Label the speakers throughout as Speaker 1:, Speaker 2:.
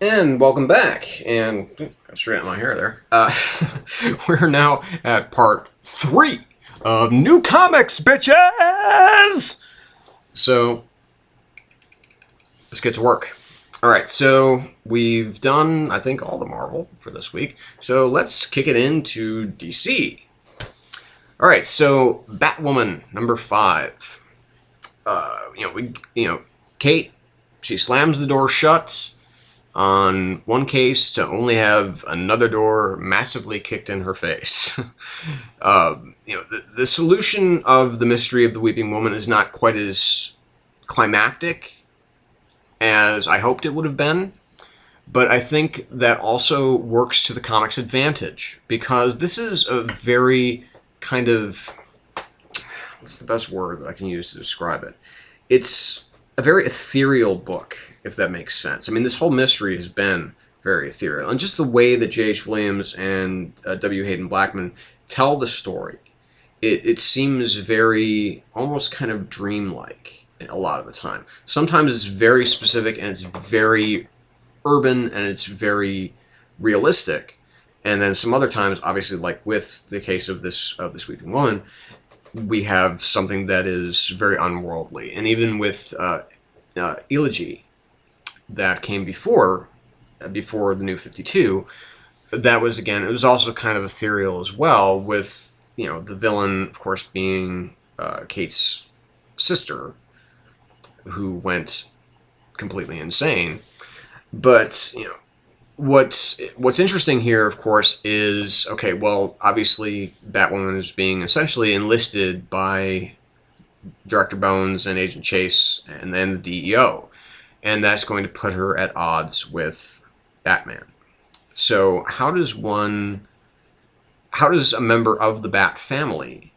Speaker 1: And welcome back. And got straight out my hair there. We're now at part 3 of New Comics, bitches! So, let's get to work. Alright, so we've done, I think, all the Marvel for this week. So let's kick it into DC. Alright, so Batwoman, number 5. Kate, she slams the door shut on one case to only have another door massively kicked in her face. The solution of the mystery of the Weeping Woman is not quite as climactic as I hoped it would have been, but I think that also works to the comic's advantage, because this is a very kind of, what's the best word that I can use to describe it? It's a very ethereal book, if that makes sense. I mean, this whole mystery has been very ethereal. And just the way that J.H. Williams and W. Hayden Blackman tell the story, it seems very, almost kind of dreamlike a lot of the time. Sometimes it's very specific and it's very urban and it's very realistic. And then some other times, obviously, like with the case of this Weeping Woman, we have something that is very unworldly. And even with Elegy, that came before the New 52, that was, again, it was also kind of ethereal as well, with, the villain, of course, being Kate's sister, who went completely insane. But, what's interesting here, of course, is, okay, well, obviously Batwoman is being essentially enlisted by Director Bones and Agent Chase and then the DEO, and that's going to put her at odds with Batman. So how does a member of the Bat family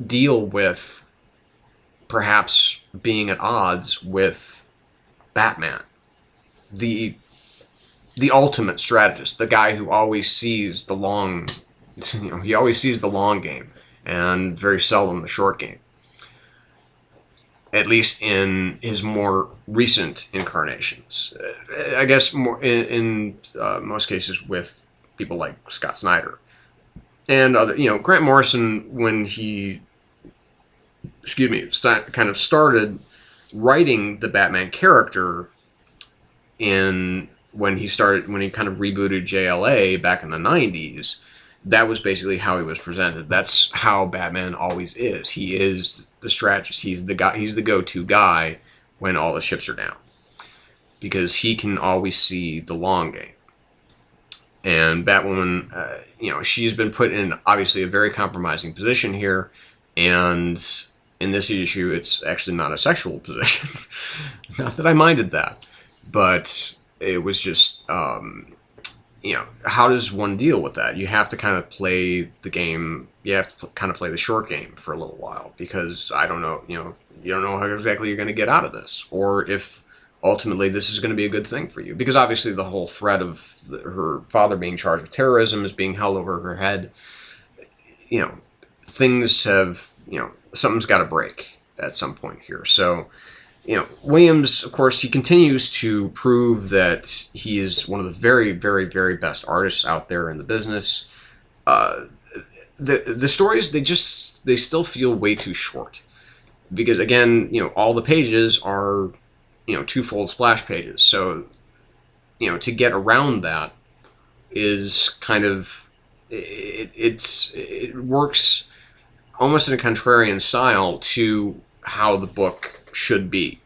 Speaker 1: deal with perhaps being at odds with Batman, the ultimate strategist, the guy who always sees the long, he always sees the long game and very seldom the short game. At least in his more recent incarnations. I guess more in most cases with people like Scott Snyder. And other, Grant Morrison, when he, kind of started writing the Batman character when he kind of rebooted JLA back in the 90s, that was basically how he was presented. That's how Batman always is. He is the strategist. He's the guy. He's the go-to guy when all the chips are down, because he can always see the long game. And Batwoman, she's been put in obviously a very compromising position here, and in this issue, it's actually not a sexual position. Not that I minded that, but it was just, how does one deal with that? You have to kind of play the game. You have to kind of play the short game for a little while, because I don't know, you don't know how exactly you're going to get out of this, or if ultimately this is going to be a good thing for you. Because obviously the whole threat of her father being charged with terrorism is being held over her head. Things have, something's got to break at some point here. So, Williams, of course, he continues to prove that he is one of the very, very, very best artists out there in the business. The stories, they still feel way too short, because again, all the pages are, two-fold splash pages. So, to get around that is kind of, it works almost in a contrarian style to how the book should be,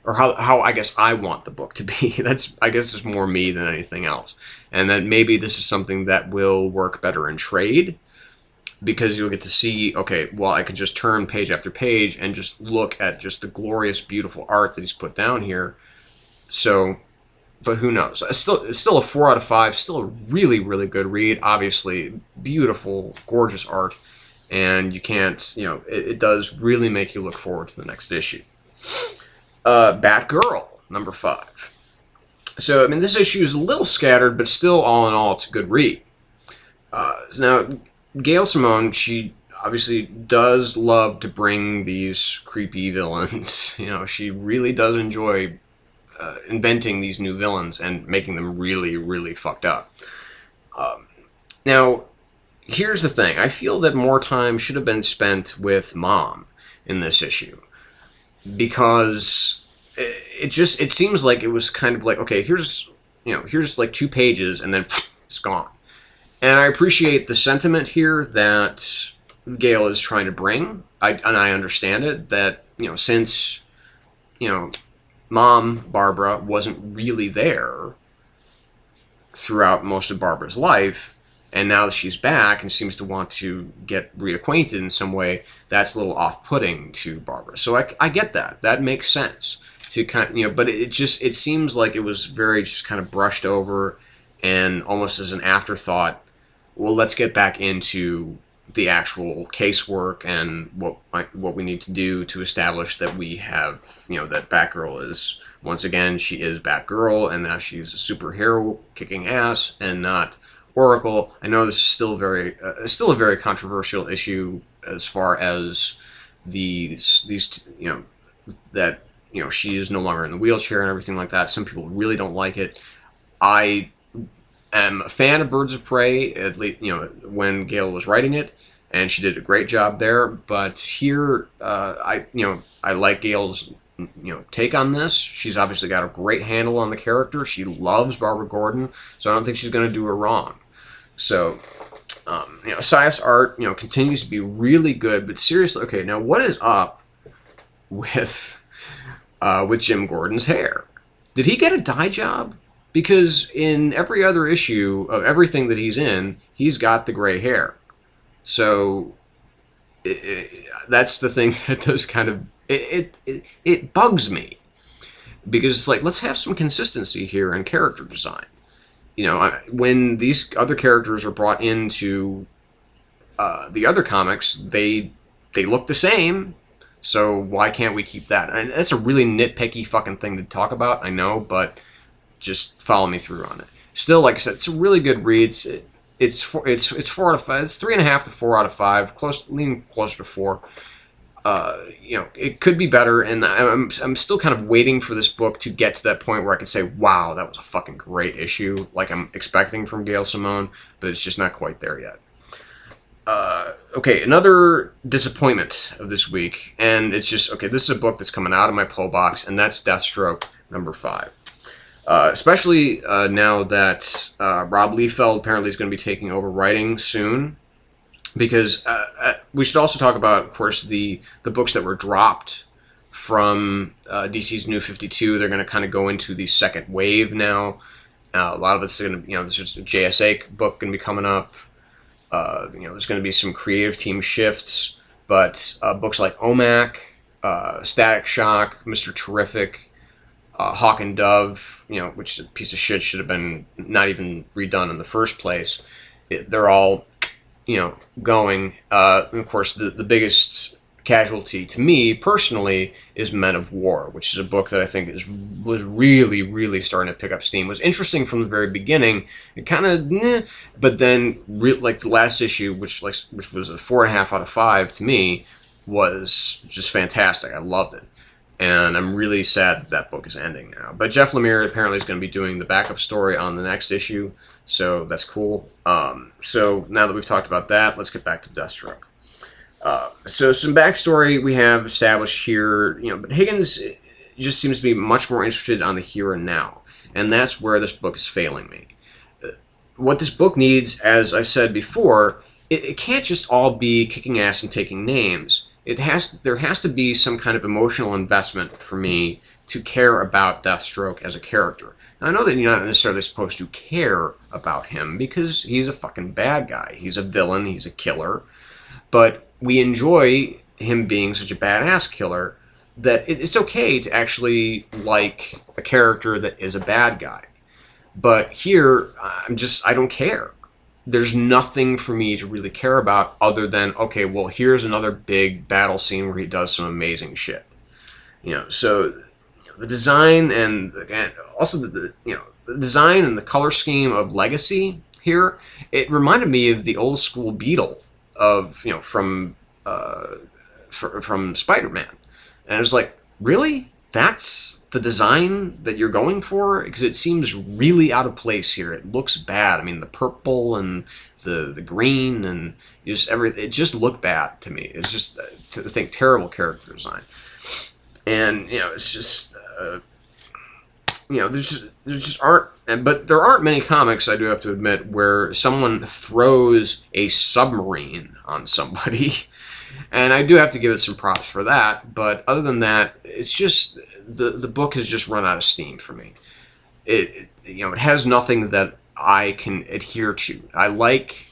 Speaker 1: or how I guess I want the book to be. I guess it's more me than anything else. And that maybe this is something that will work better in trade, because you'll get to see, okay, well, I could just turn page after page and just look at just the glorious, beautiful art that he's put down here. So, but who knows? It's still a 4 out of 5, still a really, really good read. Obviously, beautiful, gorgeous art. And you can't, it does really make you look forward to the next issue. Batgirl, number 5. So, I mean, this issue is a little scattered, but still, all in all, it's a good read. Now, Gail Simone, she obviously does love to bring these creepy villains. She really does enjoy inventing these new villains and making them really, really fucked up. Now, here's the thing. I feel that more time should have been spent with Mom in this issue, because it seems like it was kind of like, okay, here's like 2 pages and then it's gone. And I appreciate the sentiment here that Gale is trying to bring. And I understand it, that, since, Mom, Barbara, wasn't really there throughout most of Barbara's life, and now that she's back and seems to want to get reacquainted in some way, that's a little off-putting to Barbara. So I get that. That makes sense. To kind of, but it seems like it was very just kind of brushed over and almost as an afterthought. Well, let's get back into the actual casework and what we need to do to establish that we have, that Batgirl is, once again, she is Batgirl, and now she's a superhero kicking ass and not Oracle. I know this is still a very controversial issue as far as these that she is no longer in the wheelchair and everything like that. Some people really don't like it. I am a fan of Birds of Prey, at least when Gale was writing it, and she did a great job there. But here, I like Gale's take on this. She's obviously got a great handle on the character. She loves Barbara Gordon, so I don't think she's going to do her wrong. So, Siaf's art, continues to be really good. But seriously, okay, now what is up with Jim Gordon's hair? Did he get a dye job? Because in every other issue of everything that he's in, he's got the gray hair. So that's the thing that does kind of it bugs me, because it's like, let's have some consistency here in character design. When these other characters are brought into the other comics, they look the same. So why can't we keep that? And that's a really nitpicky fucking thing to talk about, I know, but just follow me through on it. Still, like I said, it's a really good read. It's 4 out of 5. It's 3.5 to 4 out of 5. Leaning closer to 4. It could be better, and I'm still kind of waiting for this book to get to that point where I can say, wow, that was a fucking great issue, like I'm expecting from Gail Simone, but it's just not quite there yet. Okay, another disappointment of this week, and it's just, okay, this is a book that's coming out of my pull box, and that's Deathstroke number 5. Especially now that Rob Liefeld apparently is going to be taking over writing soon, because we should also talk about, of course, the books that were dropped from DC's New 52. They're going to kind of go into the second wave now. A lot of it's going to, there's just a JSA book going to be coming up. There's going to be some creative team shifts, but books like OMAC, Static Shock, Mr. Terrific, Hawk and Dove, which is a piece of shit, should have been not even redone in the first place. They're all, going. And of course, the biggest casualty to me personally is Men of War, which is a book that I think was really, really starting to pick up steam. It was interesting from the very beginning. It kind of, but then like the last issue, which was a 4.5 out of 5 to me, was just fantastic. I loved it. And I'm really sad that book is ending now. But Jeff Lemire apparently is going to be doing the backup story on the next issue, so that's cool. So now that we've talked about that, let's get back to Deathstroke. So some backstory we have established here, but Higgins just seems to be much more interested on the here and now, and that's where this book is failing me. What this book needs, as I said before, it can't just all be kicking ass and taking names. There has to be some kind of emotional investment for me to care about Deathstroke as a character. Now, I know that you're not necessarily supposed to care about him because he's a fucking bad guy. He's a villain. He's a killer. But we enjoy him being such a badass killer that it's okay to actually like a character that is a bad guy. But here, I don't care. There's nothing for me to really care about other than, okay, well, here's another big battle scene where he does some amazing shit. So the design and also the design and the color scheme of Legacy here, it reminded me of the old school Beetle from Spider-Man. And it was like, really? that's the design that you're going for? Because it seems really out of place here. It looks bad. I mean, the purple and the green and just everything, it just looked bad to me. It's just, I think, terrible character design. And, you know, it's just, you know, there just aren't, but there aren't many comics, I do have to admit, where someone throws a submarine on somebody. And I do have to give it some props for that, but other than that, it's just, the book has just run out of steam for me. It you know, it has nothing that I can adhere to. I like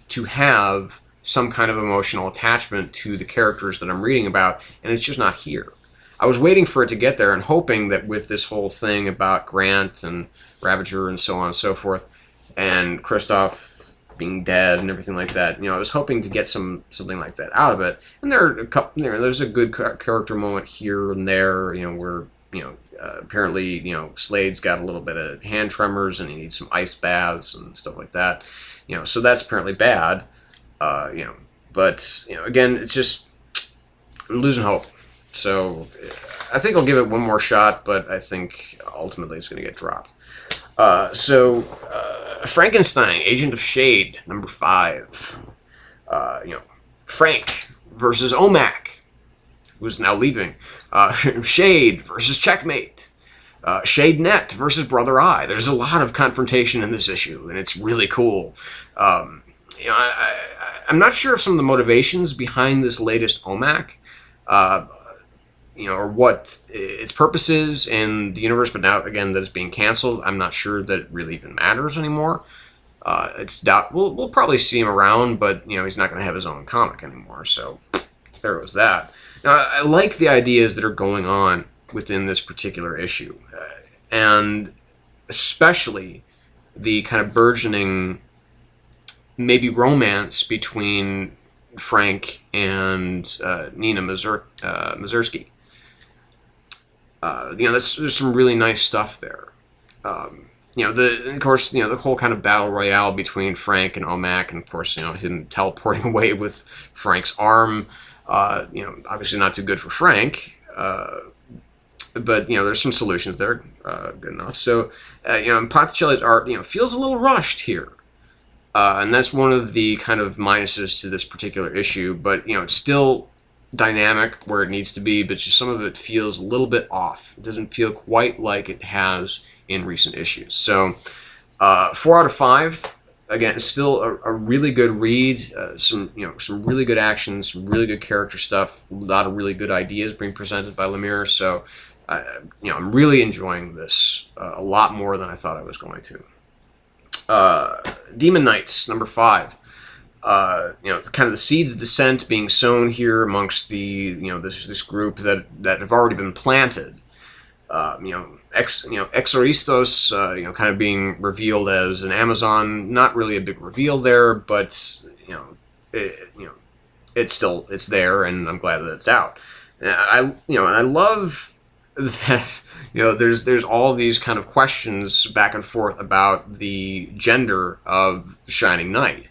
Speaker 1: to have some kind of emotional attachment to the characters that I'm reading about, and it's just not here. I was waiting for it to get there and hoping that with this whole thing about Grant and Ravager and so on and so forth, and Kristoff being dead and everything like that, you know, I was hoping to get something like that out of it. And there are a couple, you know, there's a good character moment here and there, you know, where, you know, apparently, you know, Slade's got a little bit of hand tremors and he needs some ice baths and stuff like that, you know, so that's apparently bad, you know, but, you know, again, it's just, I'm losing hope. So I think I'll give it one more shot, but I think ultimately it's going to get dropped. Frankenstein, Agent of S.H.A.D E, number 5. You know, Frank versus OMAC, who's now leaving. S.H.A.D E versus Checkmate. S.H.A.D.E Net versus Brother Eye. There's a lot of confrontation in this issue, and it's really cool. You know, I'm not sure of some of the motivations behind this latest OMAC. You know, or what its purpose is in the universe, but now, again, that it's being canceled, I'm not sure that it really even matters anymore. We'll probably see him around, but, you know, he's not going to have his own comic anymore, so there goes that. Now, I like the ideas that are going on within this particular issue, and especially the kind of burgeoning, maybe romance between Frank and Nina Mazursky. You know, there's some really nice stuff there. You know, of course, you know, the whole kind of battle royale between Frank and OMAC, and of course, you know, him teleporting away with Frank's arm. You know, obviously not too good for Frank, but you know, there's some solutions there, good enough. So, you know, Botticelli's art, you know, feels a little rushed here. And that's one of the kind of minuses to this particular issue, but, you know, it's still dynamic where it needs to be, but just some of it feels a little bit off. It doesn't feel quite like it has in recent issues. So, 4 out of 5. Again, it's still a really good read. Some really good action, some really good character stuff, a lot of really good ideas being presented by Lemire. So, you know, I'm really enjoying this a lot more than I thought I was going to. Demon Knights, number 5. You know, kind of the seeds of dissent being sown here amongst the, you know, this group that have already been planted. You know, Exoristos, you know, kind of being revealed as an Amazon. Not really a big reveal there, but you know, it's there, and I'm glad that it's out. And I love that, you know, there's all these kind of questions back and forth about the gender of Shining Knight.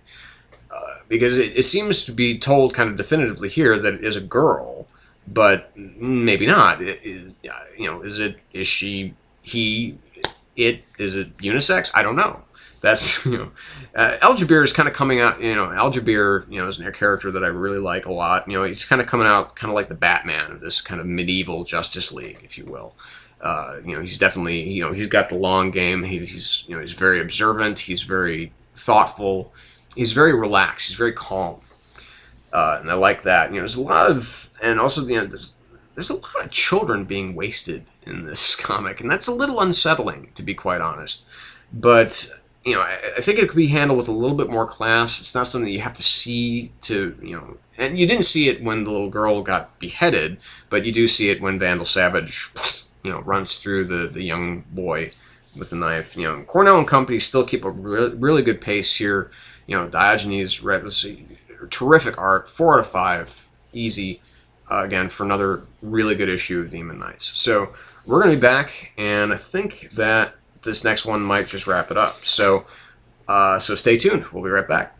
Speaker 1: Because it seems to be told kind of definitively here that it is a girl, but maybe not. You know, is she, he, it, is it unisex? I don't know. That's, you know, Al-Jabir is kind of coming out, you know, Al-Jabir, you know, is a character that I really like a lot. You know, he's kind of coming out kind of like the Batman of this kind of medieval Justice League, if you will. You know, he's definitely, you know, he's got the long game. He's, you know, he's very observant. He's very thoughtful. He's very relaxed. He's very calm, and I like that. You know, there's a lot of, and also, you know, there's a lot of children being wasted in this comic, and that's a little unsettling, to be quite honest. But you know, I think it could be handled with a little bit more class. It's not something that you have to see to, you know, and you didn't see it when the little girl got beheaded, but you do see it when Vandal Savage, you know, runs through the young boy with the knife. You know, Cornell and Company still keep a really good pace here. You know, Diogenes, terrific art, 4 out of 5, easy, again, for another really good issue of Demon Knights. So, we're going to be back, and I think that this next one might just wrap it up. So, so stay tuned. We'll be right back.